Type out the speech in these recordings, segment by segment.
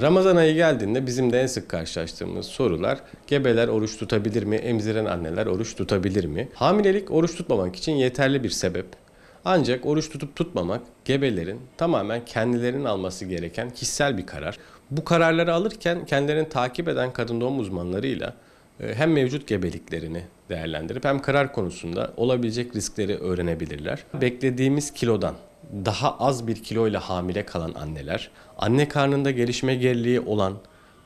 Ramazan ayı geldiğinde bizim de en sık karşılaştığımız sorular: gebeler oruç tutabilir mi? Emziren anneler oruç tutabilir mi? Hamilelik oruç tutmamak için yeterli bir sebep. Ancak oruç tutup tutmamak gebelerin tamamen kendilerinin alması gereken kişisel bir karar. Bu kararları alırken kendilerini takip eden kadın doğum uzmanlarıyla hem mevcut gebeliklerini değerlendirip hem karar konusunda olabilecek riskleri öğrenebilirler. Beklediğimiz kilodan daha az bir kiloyla hamile kalan anneler, anne karnında gelişme geriliği olan,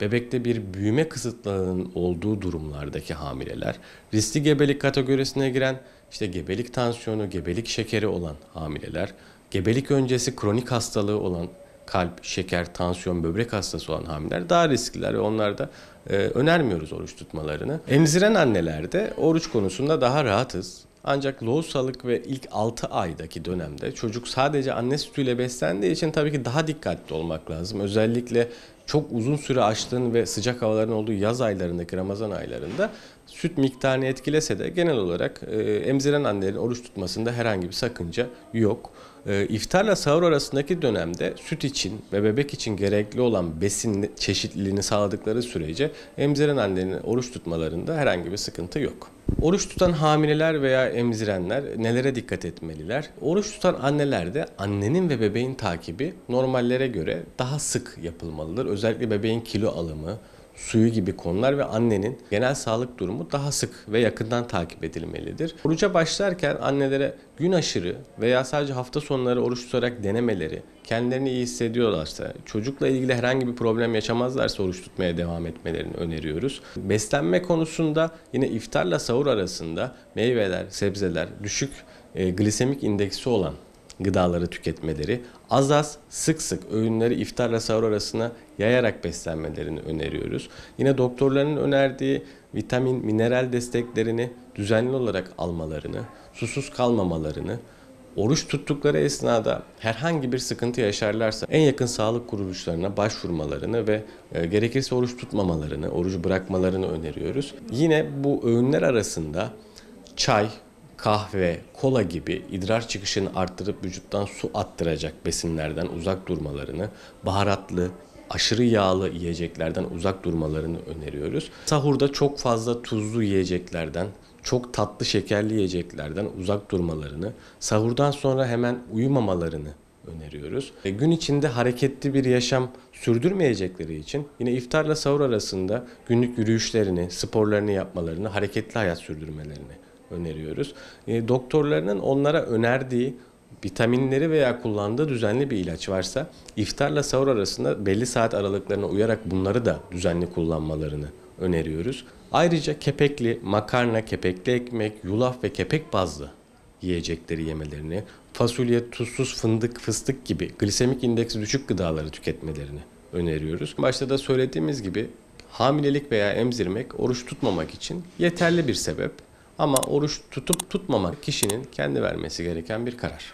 bebekte bir büyüme kısıtlılığının olduğu durumlardaki hamileler, riskli gebelik kategorisine giren, işte gebelik tansiyonu, gebelik şekeri olan hamileler, gebelik öncesi kronik hastalığı olan kalp, şeker, tansiyon, böbrek hastası olan hamileler daha riskliler ve onlarda önermiyoruz oruç tutmalarını. Emziren annelerde oruç konusunda daha rahatız. Ancak lohusalık ve ilk 6 aydaki dönemde çocuk sadece anne sütüyle beslendiği için tabii ki daha dikkatli olmak lazım. Özellikle çok uzun süre açlığın ve sıcak havaların olduğu yaz aylarındaki Ramazan aylarında süt miktarını etkilese de genel olarak emziren annelerin oruç tutmasında herhangi bir sakınca yok. İftarla sahur arasındaki dönemde süt için ve bebek için gerekli olan besin çeşitliliğini sağladıkları sürece emziren annelerin oruç tutmalarında herhangi bir sıkıntı yok. Oruç tutan hamileler veya emzirenler nelere dikkat etmeliler? Oruç tutan annelerde annenin ve bebeğin takibi normallere göre daha sık yapılmalıdır. Özellikle bebeğin kilo alımı, suyu gibi konular ve annenin genel sağlık durumu daha sık ve yakından takip edilmelidir. Oruca başlarken annelere gün aşırı veya sadece hafta sonları oruç tutarak denemeleri, kendilerini iyi hissediyorlarsa, çocukla ilgili herhangi bir problem yaşamazlarsa oruç tutmaya devam etmelerini öneriyoruz. Beslenme konusunda yine iftarla sahur arasında meyveler, sebzeler, düşük glisemik indeksi olan gıdaları tüketmeleri, az az, sık sık öğünleri iftarla sahur arasına yayarak beslenmelerini öneriyoruz. Yine doktorların önerdiği vitamin, mineral desteklerini düzenli olarak almalarını, susuz kalmamalarını, oruç tuttukları esnada herhangi bir sıkıntı yaşarlarsa en yakın sağlık kuruluşlarına başvurmalarını ve gerekirse oruç tutmamalarını, orucu bırakmalarını öneriyoruz. Yine bu öğünler arasında çay, kahve, kola gibi idrar çıkışını arttırıp vücuttan su attıracak besinlerden uzak durmalarını, baharatlı, aşırı yağlı yiyeceklerden uzak durmalarını öneriyoruz. Sahurda çok fazla tuzlu yiyeceklerden, çok tatlı şekerli yiyeceklerden uzak durmalarını, sahurdan sonra hemen uyumamalarını öneriyoruz. Gün içinde hareketli bir yaşam sürdürmeyecekleri için yine iftarla sahur arasında günlük yürüyüşlerini, sporlarını yapmalarını, hareketli hayat sürdürmelerini öneriyoruz. Doktorlarının onlara önerdiği vitaminleri veya kullandığı düzenli bir ilaç varsa iftarla sahur arasında belli saat aralıklarına uyarak bunları da düzenli kullanmalarını öneriyoruz. Ayrıca kepekli makarna, kepekli ekmek, yulaf ve kepek bazlı yiyecekleri yemelerini, fasulye, tuzsuz fındık, fıstık gibi glisemik indeksi düşük gıdaları tüketmelerini öneriyoruz. Başta da söylediğimiz gibi hamilelik veya emzirmek oruç tutmamak için yeterli bir sebep. Ama oruç tutup tutmamak kişinin kendi vermesi gereken bir karar.